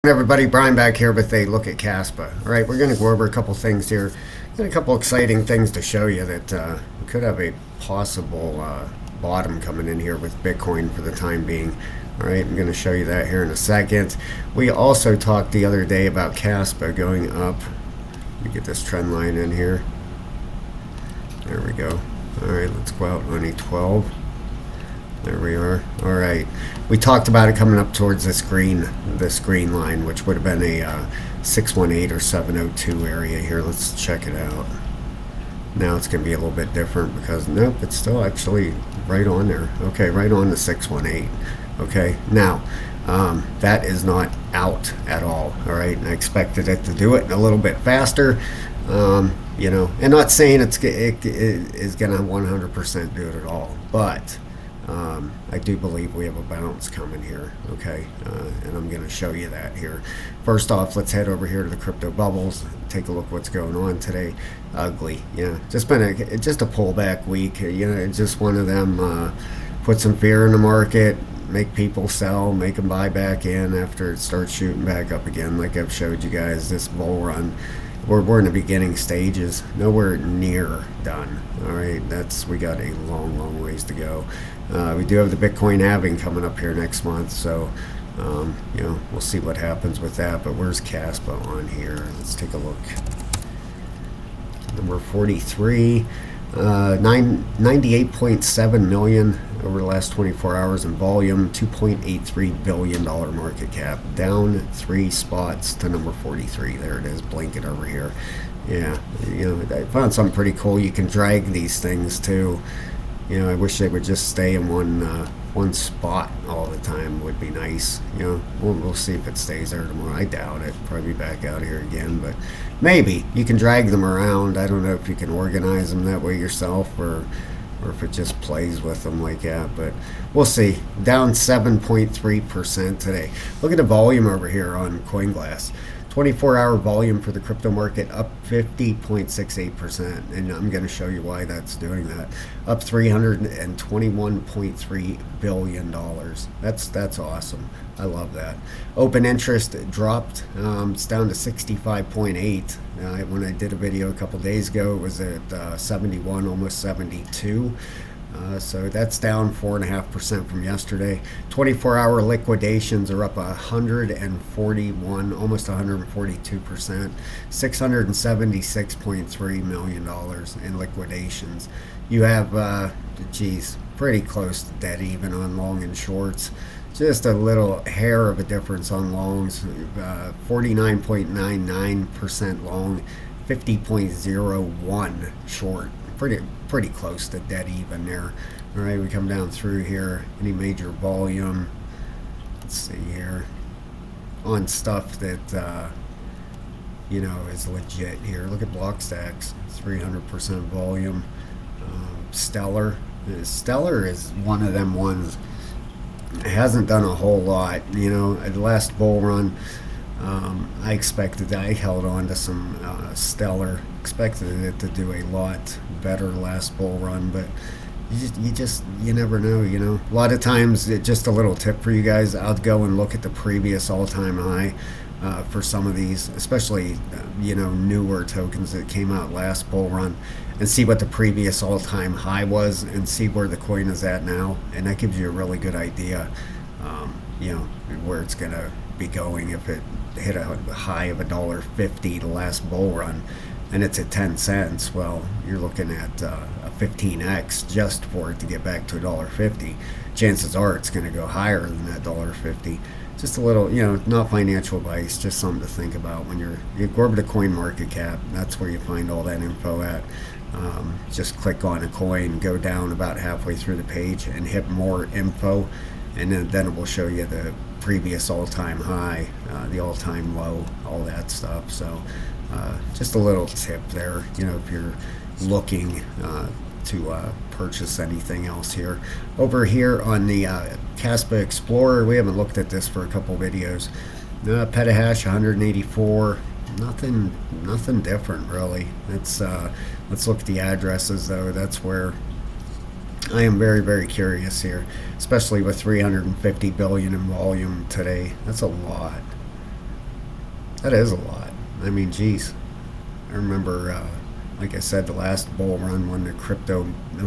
Everybody, Brian back here with a look at Kaspa. All right, we're going to go over a couple things here. Got a couple exciting things to show you that could have a possible bottom coming in here with Bitcoin for the time being. All right, I'm going to show you that here in a second. We also talked the other day about Kaspa going up. Let me get this trend line in here. There we go. All right, let's go out on a 12. There we are. All right. We talked about it coming up towards this green line, which would have been a 618 or 702 area here. Let's check it out. Now it's going to be a little bit different because, nope, it's still actually right on there. Okay, right on the 618. Okay, now that is not out at all. All right, and I expected it to do it a little bit faster. You know, and not saying it is going to 100% do it at all, but I do believe we have a bounce coming here, okay, and I'm going to show you that here. First off, let's head over here to the crypto bubbles, take a look what's going on today. Ugly, yeah, just been just a pullback week, you know, just one of them, put some fear in the market, make people sell, make them buy back in after it starts shooting back up again. Like I've showed you guys, this bull run, we're in the beginning stages, nowhere near done. All right, we got a long ways to go. We do have the Bitcoin halving coming up here next month, so you know, we'll see what happens with that. But where's Kaspa on here? Let's take a look. Number 43, 98.7 million over the last 24 hours in volume, $2.83 billion market cap, down 3 spots to number 43. There it is, blinking over here. Yeah, you know, I found something pretty cool. You can drag these things too. You know, I wish they would just stay in one spot all the time. Would be nice. You know, we'll see if it stays there tomorrow. I doubt it. Probably back out here again, but maybe you can drag them around. I don't know if you can organize them that way yourself, or if it just plays with them like that, but we'll see. Down 7.3% today. Look at the volume over here on CoinGlass. 24-hour volume for the crypto market up 50.68%, and I'm going to show you why that's doing that. Up $321.3 billion. That's awesome. I love that. Open interest dropped. It's down to 65.8. When I did a video a couple days ago, it was at 71, almost 72. So that's down 4.5% from yesterday. 24-hour liquidations are up 141, almost 142%. $676.3 million in liquidations. You have, geez, pretty close to dead even on long and shorts. Just a little hair of a difference on longs. 49.99% long, 50.01 short. Pretty close to dead even there. All right, we come down through here. Any major volume? Let's see here on stuff that you know, is legit here. Look at block stacks, 300% volume. Stellar is one of them ones. It hasn't done a whole lot. You know, the last bull run, I expected that. I held on to some Stellar, expected it to do a lot better last bull run, but you never know. You know, a lot of times, just a little tip for you guys, I'll go and look at the previous all-time high for some of these, especially you know, newer tokens that came out last bull run, and see what the previous all-time high was and see where the coin is at now, and that gives you a really good idea, you know, where it's gonna be going. If it hit a high of $1.50 the last bull run and it's at 10 cents, well, you're looking at a 15x just for it to get back to $1.50. Chances are it's going to go higher than that $1.50. Just a little, you know, not financial advice, just something to think about when you go over to coin market cap. That's where you find all that info at. Just click on a coin, go down about halfway through the page and hit more info, and then it will show you the previous all-time high, the all-time low, all that stuff. So just a little tip there, you know, if you're looking to purchase anything else here. Over here on the Kaspa Explorer, we haven't looked at this for a couple videos. Petahash 184, nothing different really. Let's look at the addresses though. That's where I am very curious here, especially with 350 billion in volume today. That's a lot. That is a lot. I mean, geez. I remember, like I said, the last bull run when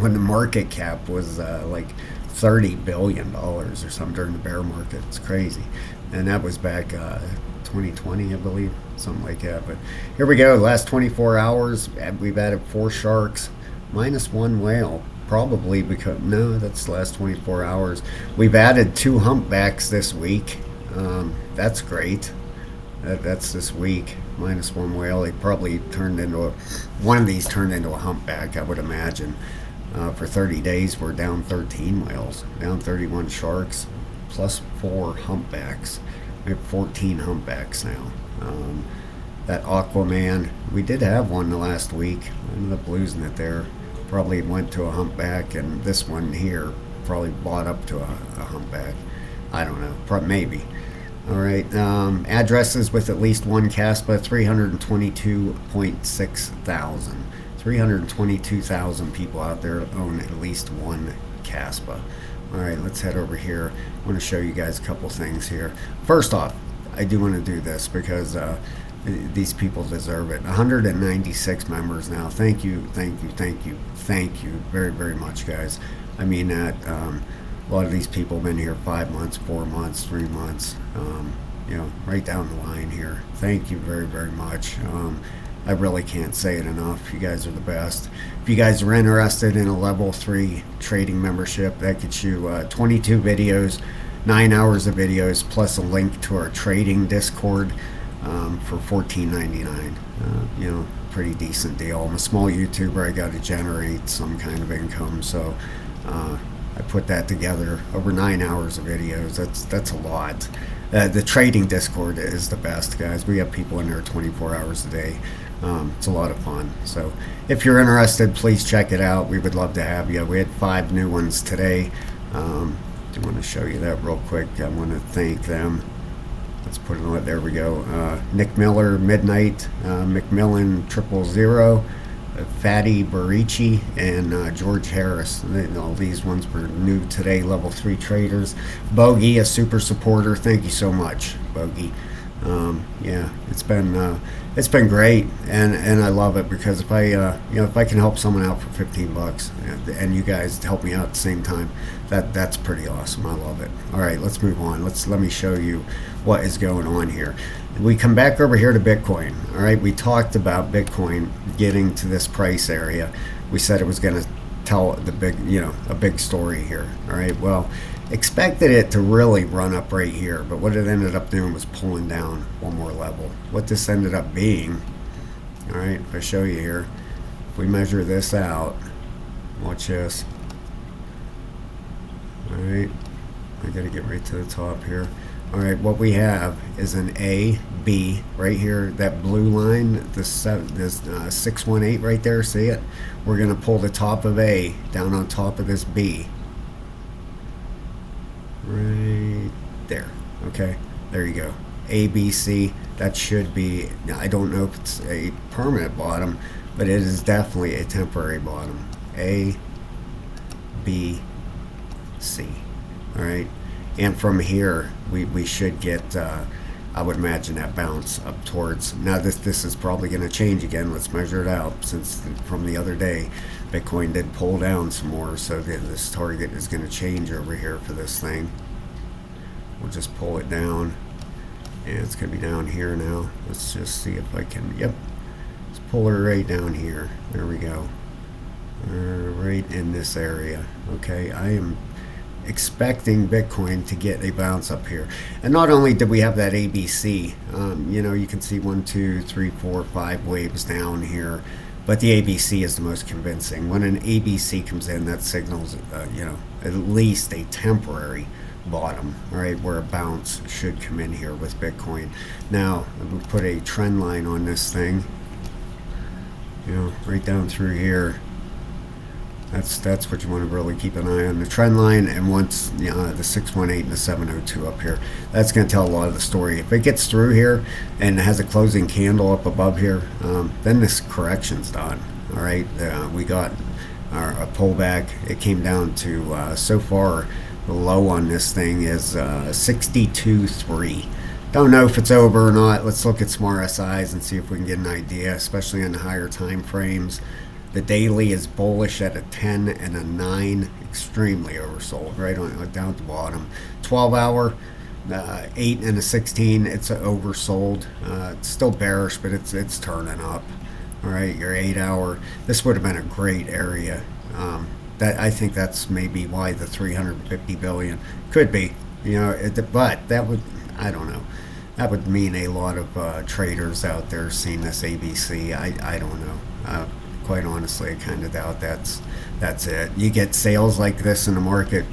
when the market cap was like $30 billion or something during the bear market. It's crazy, and that was back 2020, I believe, something like that. But here we go. Last 24 hours, we've added 4 sharks, -1 whale. Probably because no, that's the last 24 hours. We've added 2 humpbacks this week. That's great. That's this week. -1 whale. They probably one of these turned into a humpback, I would imagine. For 30 days, we're down 13 whales, down 31 sharks, plus 4 humpbacks. We have 14 humpbacks now. That Aquaman, we did have one the last week. I ended up losing it there. Probably went to a humpback, and this one here probably bought up to a humpback. I don't know. Maybe. All right. Addresses with at least one Kaspa, 322.6 thousand. 322,000 people out there own at least one Kaspa. All right, let's head over here. I want to show you guys a couple things here. First off, I do want to do this because these people deserve it. 196 members now. Thank you, thank you, thank you, thank you very, very much, guys. I mean that. A lot of these people have been here 5 months, 4 months, 3 months, right down the line here. Thank you very, very much. I really can't say it enough. You guys are the best. If you guys are interested in a level 3 trading membership, that gets you 22 videos, 9 hours of videos, plus a link to our trading Discord for $14.99. Pretty decent deal. I'm a small YouTuber. I got to generate some kind of income, so I put that together over 9 hours of videos. That's a lot. The trading Discord is the best, guys. We have people in there 24 hours a day. It's a lot of fun. So if you're interested, please check it out. We would love to have you. We had 5 new ones today. I want to show you that real quick. I want to thank them. Let's put it on. There we go. Nick Miller, Midnight, McMillan, 000. Fatty Barici, and George Harris. All these ones were new today, level 3 traders. Bogey, a super supporter. Thank you so much, Bogey. Yeah, it's been great, and I love it because if I can help someone out for 15 bucks, and you guys help me out at the same time, that's pretty awesome. I love it. All right, let's move on. Let me show you what is going on here. We come back over here to Bitcoin. All right, we talked about Bitcoin getting to this price area. We said it was going to tell a big story here. All right, well, expected it to really run up right here, but what it ended up doing was pulling down one more level. What this ended up being, all right, if I show you here, if we measure this out, watch this. All right, I got to get right to the top here. All right, what we have is an A, B right here. That blue line, this 618 right there, see it? We're going to pull the top of A down on top of this B. Right there. Okay, there you go. A, B, C. That should be, I don't know if it's a permanent bottom, but it is definitely a temporary bottom. A, B, C. All right. And from here, we should get, I would imagine, that bounce up towards. Now this is probably going to change again. Let's measure it out, since from the other day, Bitcoin did pull down some more. So this target is going to change over here for this thing. We'll just pull it down, and it's going to be down here now. Let's just see if I can. Yep, let's pull her right down here. There we go. Right in this area. Okay, I am expecting Bitcoin to get a bounce up here. And not only did we have that ABC, you can see 1, 2, 3, 4, 5 waves down here, but the ABC is the most convincing. When an ABC comes in, that signals at least a temporary bottom, right, where a bounce should come in here with Bitcoin. Now we put a trend line on this thing, right down through here. That's what you want to really keep an eye on, the trend line. And once the 618 and the 702 up here, that's going to tell a lot of the story. If it gets through here and has a closing candle up above here, then this correction's done. All right, we got a pullback. It came down to so far the low on this thing is 62.3. Don't know if it's over or not. Let's look at some RSIs and see if we can get an idea, especially on the higher time frames. The daily is bullish at a 10 and a 9, extremely oversold, right on down at the bottom. 12 hour, 8 and a 16, it's oversold. It's still bearish, but it's turning up. All right, your 8 hour, this would have been a great area. That I think that's maybe why the 350 billion could be, but that would, I don't know. That would mean a lot of traders out there seeing this ABC. I don't know. Quite honestly, I kind of doubt that's it. You get sales like this in the market,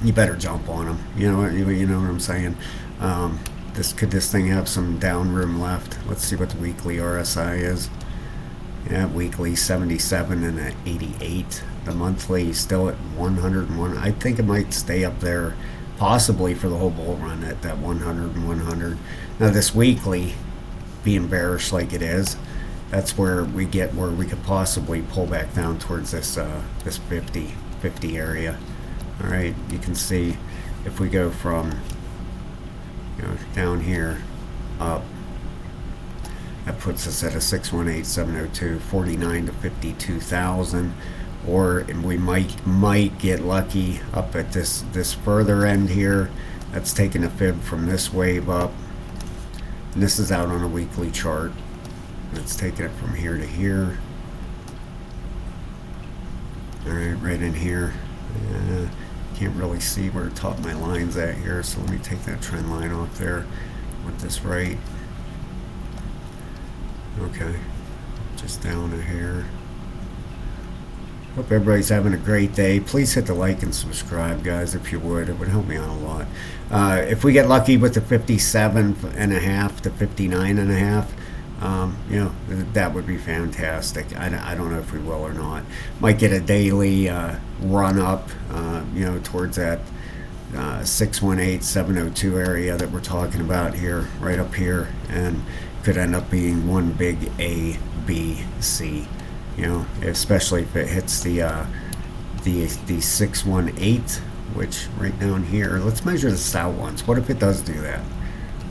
you better jump on them. You know what I'm saying. This thing have some down room left? Let's see what the weekly RSI is. Yeah, weekly 77 and an 88. The monthly still at 101. I think it might stay up there, possibly for the whole bull run at that 100 and 100. Now this weekly, being bearish like it is, that's where we could possibly pull back down towards this 50 area. All right, you can see if we go from down here up, that puts us at a 618,702, 49 to 52,000, or we might get lucky up at this further end here. That's taking a fib from this wave up, and this is out on a weekly chart. Let's take it from here to here. All right in here. Can't really see where the top of my line's at here, so let me take that trend line off there with this right. Okay, just down a hair. Hope everybody's having a great day. Please hit the like and subscribe, guys, if you would. It would help me out a lot. If we get lucky with the 57.5 to 59.5, that would be fantastic. I don't know if we will or not. Might get a daily run up, towards that 618,702 area that we're talking about here, right up here, and could end up being one big A, B, C. Especially if it hits the 618, which right down here. Let's measure the south ones. What if it does do that?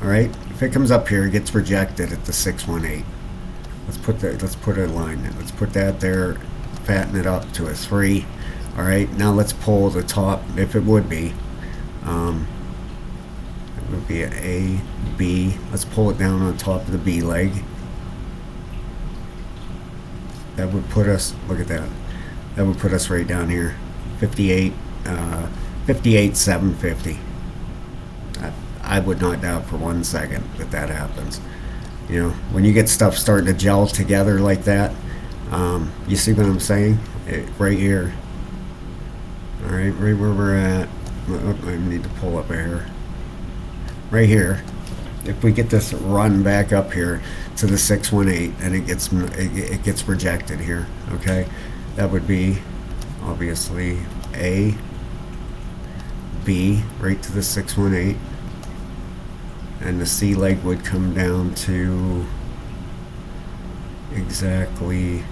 All right, if it comes up here, it gets rejected at the 618. Let's put a line there. Let's put that there, fatten it up to a 3. All right, now let's pull the top. If it would be, it would be an A, B. Let's pull it down on top of the B leg. That would put us. Look at that. That would put us right down here, 58,750. I would not doubt for 1 second that happens. When you get stuff starting to gel together like that, you see what I'm saying? Right here. All right, right where we're at. I need to pull up here. Right here. If we get this run back up here to the 618 and it gets rejected here, okay, that would be obviously A, B, right to the 618. And the C leg would come down to exactly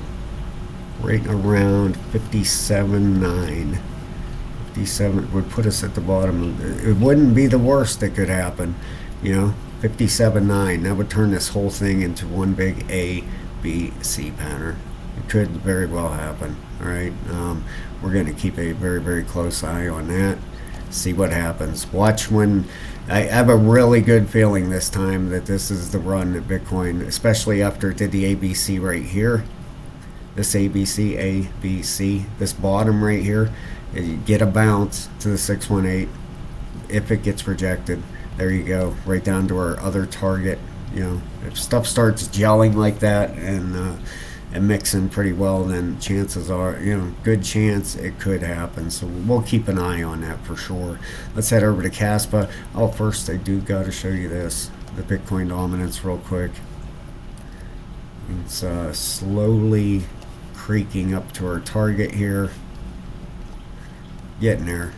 right around 57.9. 57 would put us at the bottom. It wouldn't be the worst that could happen, 57.9. That would turn this whole thing into one big A, B, C pattern. It could very well happen. All right, we're going to keep a very, very close eye on that. See what happens. Watch when. I have a really good feeling this time that this is the run at Bitcoin, especially after it did the ABC right here. This ABC, A, B, C, this bottom right here, you get a bounce to the 618. If it gets rejected, there you go, right down to our other target. If stuff starts gelling like that and mixing pretty well, then chances are, good chance it could happen. So we'll keep an eye on that for sure. Let's head over to Kaspa. Oh, first I do got to show you this, the Bitcoin dominance real quick. It's slowly creaking up to our target here. Getting there.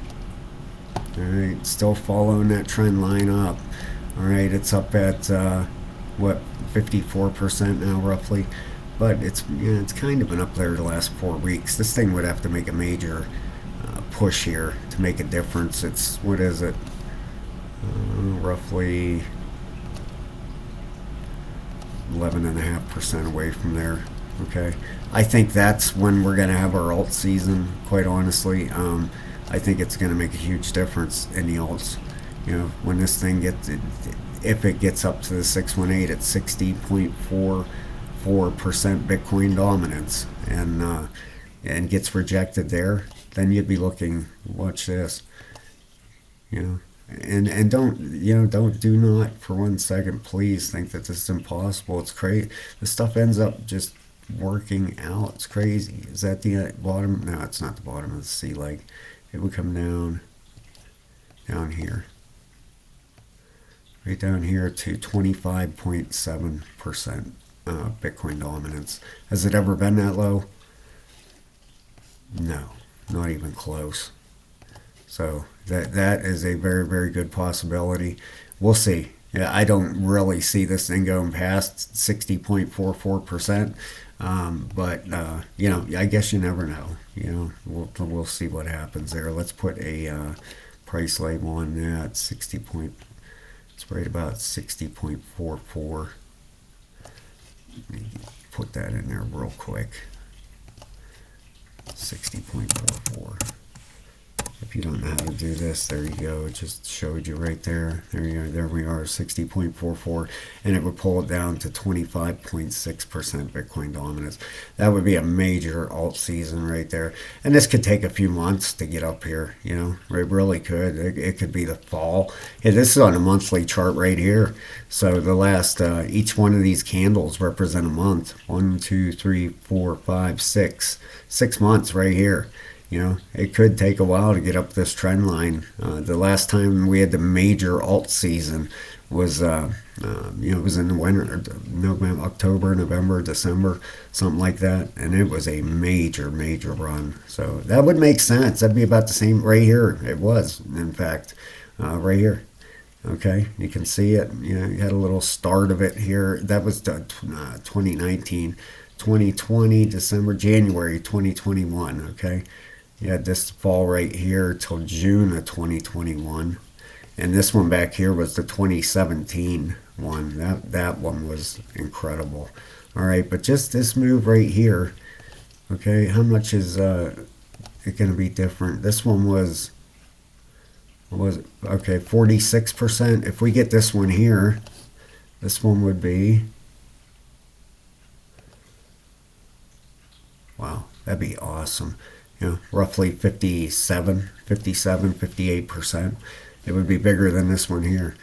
All right, still following that trend line up. All right, it's up at what, 54% now roughly. But it's kind of been up there the last 4 weeks. This thing would have to make a major push here to make a difference. It's, what is it? Roughly 11.5% away from there. Okay, I think that's when we're going to have our alt season. Quite honestly, I think it's going to make a huge difference in the alts. You know, when this thing gets, if it gets up to the 618 at 60.44% Bitcoin dominance, and gets rejected there, then you'd be looking. Watch this. You know, and don't, do not for 1 second please think that this is impossible. It's crazy. This stuff ends up just working out. It's crazy. Is that the bottom? No, it's not the bottom of the sea leg. It would come down here, right down here to 25.7% Bitcoin dominance. Has it ever been that low? No, not even close. So that is a very, very good possibility. We'll see. Yeah, I don't really see this thing going past 60.44%. But I guess you never know. We'll see what happens there. Let's put a price label on that. It's right about 60.44. Put that in there real quick. 60.44. If you don't know how to do this, there you go. It just showed you right there. There you are. There we are, 60.44, and it would pull it down to 25.6% Bitcoin dominance. That would be a major alt season right there. And this could take a few months to get up here. It really could. It could be the fall. Yeah, this is on a monthly chart right here. So the last, each one of these candles represent a month. 1, 2, 3, 4, 5, 6. 6 months right here. It could take a while to get up this trend line. The last time we had the major alt season was, it was in the winter, November, October, November, December, something like that. And it was a major, major run. So that would make sense. That'd be about the same right here. It was, in fact, right here. Okay, you can see it. You had a little start of it here. That was 2019, 2020, December, January 2021. Okay. You had this fall right here till June of 2021. And this one back here was the 2017 one. That one was incredible. All right, but just this move right here, okay, how much is it going to be different? This one was it? Okay, 46%. If we get this one here, this one would be, wow, that'd be awesome. Roughly 58%. It would be bigger than this one here.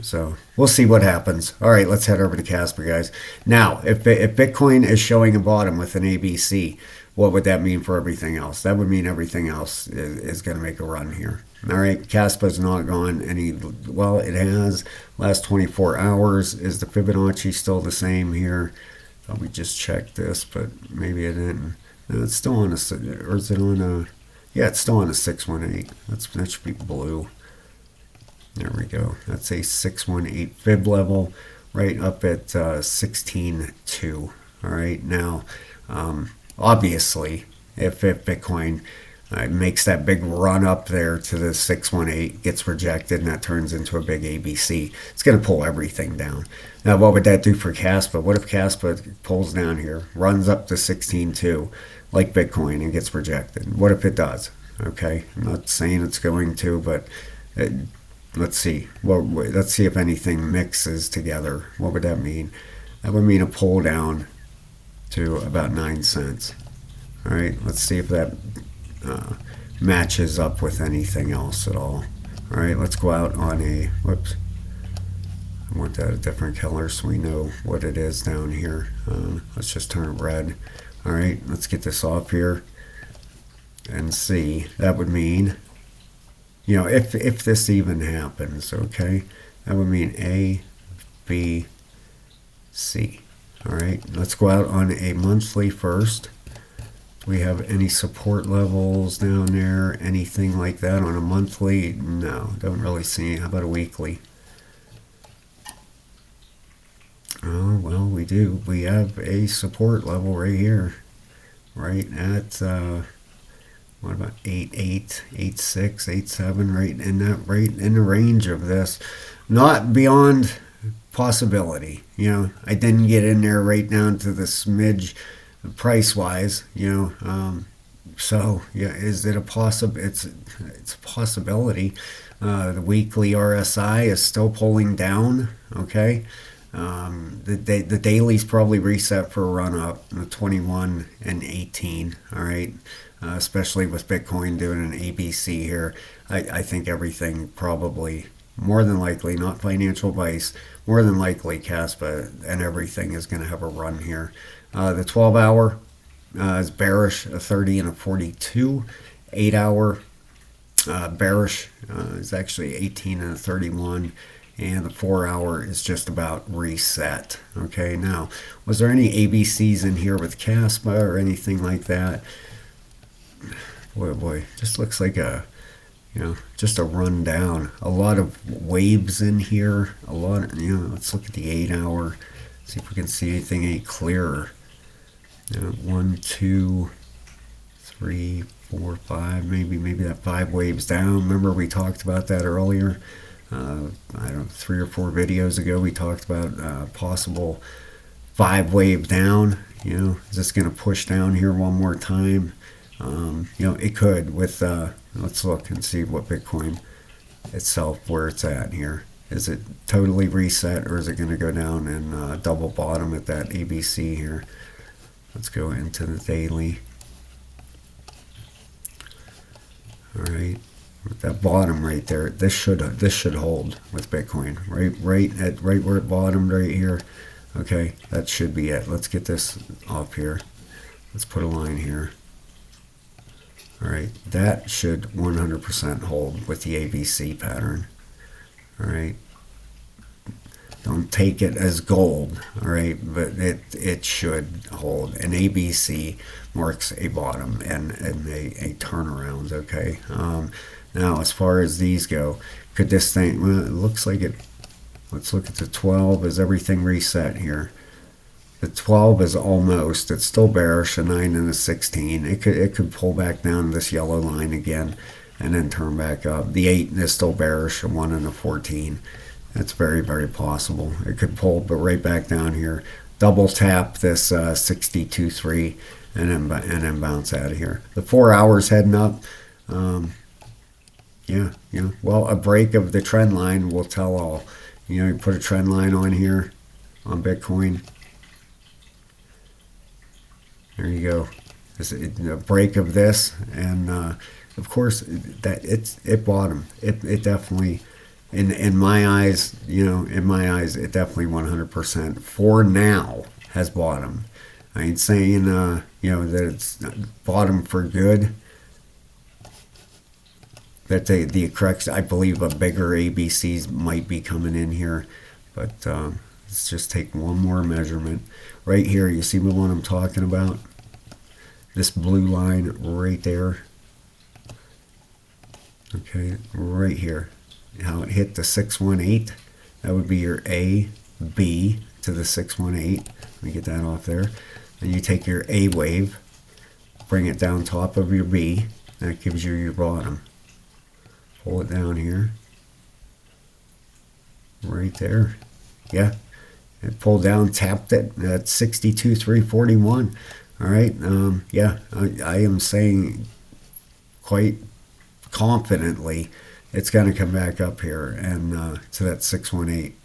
So we'll see what happens. All right, let's head over to Kaspa, guys. Now, if Bitcoin is showing a bottom with an ABC, what would that mean for everything else? That would mean everything else is going to make a run here. All right, Kaspa's not gone any, well, it has. Last 24 hours. Is the Fibonacci still the same here? Thought we just checked this, but maybe it didn't. No, it's still on a, or is it on a, yeah, it's still on a 618. That should be blue. There we go. That's a 618 fib level right up at 16.2. All right, now, obviously, if Bitcoin makes that big run up there to the 618, gets rejected, and that turns into a big ABC, it's going to pull everything down. Now, what would that do for Kaspa? What if Kaspa pulls down here, runs up to 16.2, like Bitcoin, and gets rejected? What if it does? Okay, I'm not saying it's going to, but let's see. Well, let's see if anything mixes together. What would that mean? That would mean a pull down to about 9 cents. All right, let's see if that matches up with anything else at all. All right, let's go out on a, whoops, I want that a different color so we know what it is down here. Let's just turn it red. All right, let's get this off here and see. That would mean, if this even happens, okay, that would mean A, B, C. All right, let's go out on a monthly first. Do we have any support levels down there? Anything like that on a monthly? No, don't really see. How about a weekly? Oh, well, we do. We have a support level right here. Right at, what about 8.8, 8.6, 8.7, right in the range of this. Not beyond possibility. I didn't get in there right down to the smidge price wise. So yeah, is it a possible? It's a possibility. The weekly RSI is still pulling down. Okay. The daily's probably reset for a run up, 21 and 18. All right. Especially with Bitcoin doing an ABC here, I think everything probably, more than likely, not financial advice, more than likely Kaspa and everything is going to have a run here. The 12-hour is bearish, a 30 and a 42. 8-hour bearish is actually 18 and a 31. And the 4-hour is just about reset. Okay, now, was there any ABCs in here with Kaspa or anything like that? Boy, just looks like just a rundown. A lot of waves in here. A lot, let's look at the 8-hour. See if we can see anything any clearer. 1, 2, 3, 4, 5. Maybe that 5 waves down. Remember we talked about that earlier. I don't know, 3 or 4 videos ago. We talked about possible 5 wave down. Is this going to push down here one more time? It could with, let's look and see what Bitcoin itself, where it's at here. Is it totally reset, or is it going to go down and double bottom at that ABC here? Let's go into the daily. All right, with that bottom right there, this should hold with Bitcoin. Right where it bottomed right here. Okay, that should be it. Let's get this off here. Let's put a line here. All right, that should 100% hold with the ABC pattern. All right, don't take it as gold. All right, but it should hold. An ABC marks a bottom and a turnaround. Okay. Now, as far as these go, could this thing? Well, it looks like it. Let's look at the 12. Is everything reset here? The 12 is almost, it's still bearish, a 9 and a 16. It could pull back down this yellow line again and then turn back up. The 8 is still bearish, a 1 and a 14. That's very, very possible. It could pull, but right back down here. Double tap this 62.3 and then bounce out of here. The 4 hours heading up. Well, a break of the trend line will tell all. You put a trend line on here on Bitcoin. There you go. It's a break of this, and of course that it bottomed. It definitely, in my eyes, it definitely 100% for now has bottomed. I ain't saying that it's bottom for good. That the correct, I believe a bigger ABCs might be coming in here, but let's just take one more measurement right here. You see the one I'm talking about? This blue line right there. Okay, right here. How it hit the 618. That would be your A, B to the 618. Let me get that off there. Then you take your A wave, bring it down top of your B. That gives you your bottom. Pull it down here. Right there. Yeah. It pulled down, tapped it at 62,341. All right. I am saying quite confidently it's going to come back up here and to that 618,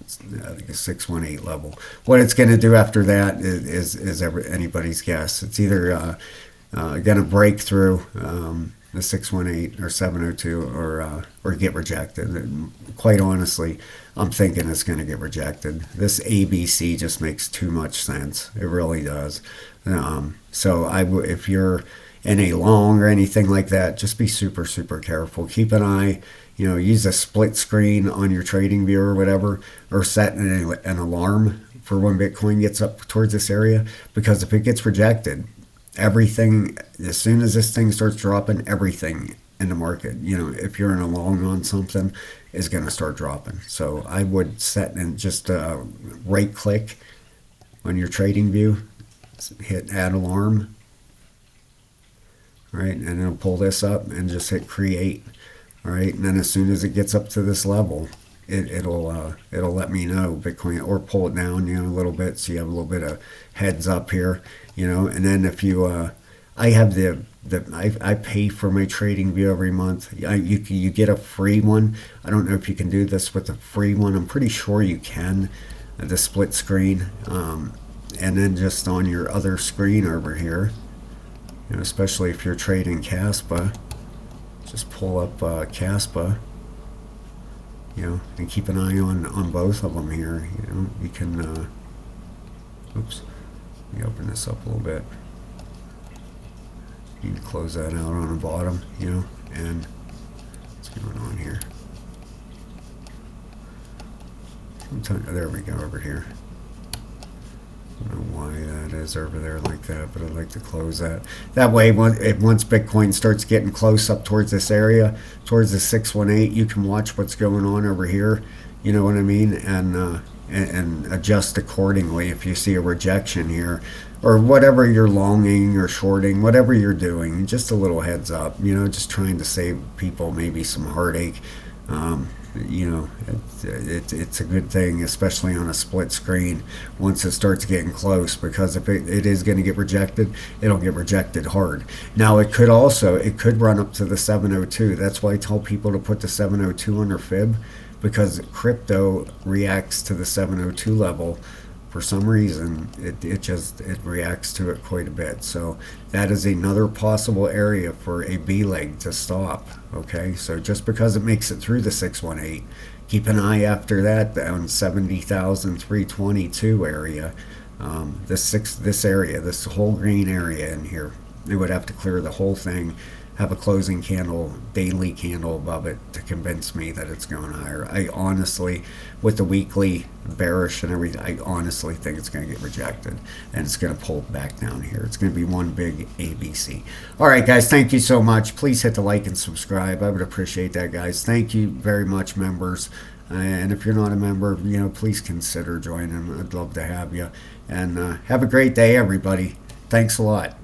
I think a 618 level. What it's going to do after that is anybody's guess. It's either going to break through the 618 or 702 or get rejected. And quite honestly, I'm thinking it's going to get rejected. This ABC just makes too much sense. It really does. So if you're in a long or anything like that, just be super, super careful. Keep an eye, use a split screen on your trading view or whatever, or set an alarm for when Bitcoin gets up towards this area, because if it gets rejected, everything, as soon as this thing starts dropping, everything in the market, if you're in a long on something, is going to start dropping. So I would set and just right click on your trading view, hit add alarm, right, and it'll pull this up and just hit create. All right, and then as soon as it gets up to this level, it'll let me know Bitcoin, or pull it down, a little bit, so you have a little bit of heads up here, and then if you I have I pay for my trading view every month. You get a free one. I don't know if you can do this with a free one. I'm pretty sure you can, the split screen, and then just on your other screen over here, especially if you're trading Kaspa, just pull up Kaspa, and keep an eye on both of them here. You can, oops, let me open this up a little bit. You can close that out on the bottom, and what's going on here? There we go, over here. I don't know why that is over there like that, but I'd like to close that. That way, once Bitcoin starts getting close up towards this area, towards the 618, you can watch what's going on over here. You know what I mean? And adjust accordingly if you see a rejection here, or whatever you're longing or shorting, whatever you're doing. Just a little heads up, just trying to save people maybe some heartache. It's a good thing, especially on a split screen, once it starts getting close, because if it is going to get rejected, it'll get rejected hard. Now it could run up to the 702. That's why I tell people to put the 702 on their fib, because crypto reacts to the 702 level. For some reason, it reacts to it quite a bit. So that is another possible area for a B leg to stop. Okay, so just because it makes it through the 618, keep an eye after that down 70,322 area. This area, this whole green area in here, it would have to clear the whole thing, have a closing candle, daily candle above it to convince me that it's going higher. I honestly, with the weekly bearish and everything, I honestly think it's going to get rejected, and it's going to pull back down here. It's going to be one big ABC. All right, guys, thank you so much. Please hit the like and subscribe. I would appreciate that, guys. Thank you very much, members. And if you're not a member, please consider joining. I'd love to have you. And have a great day, everybody. Thanks a lot.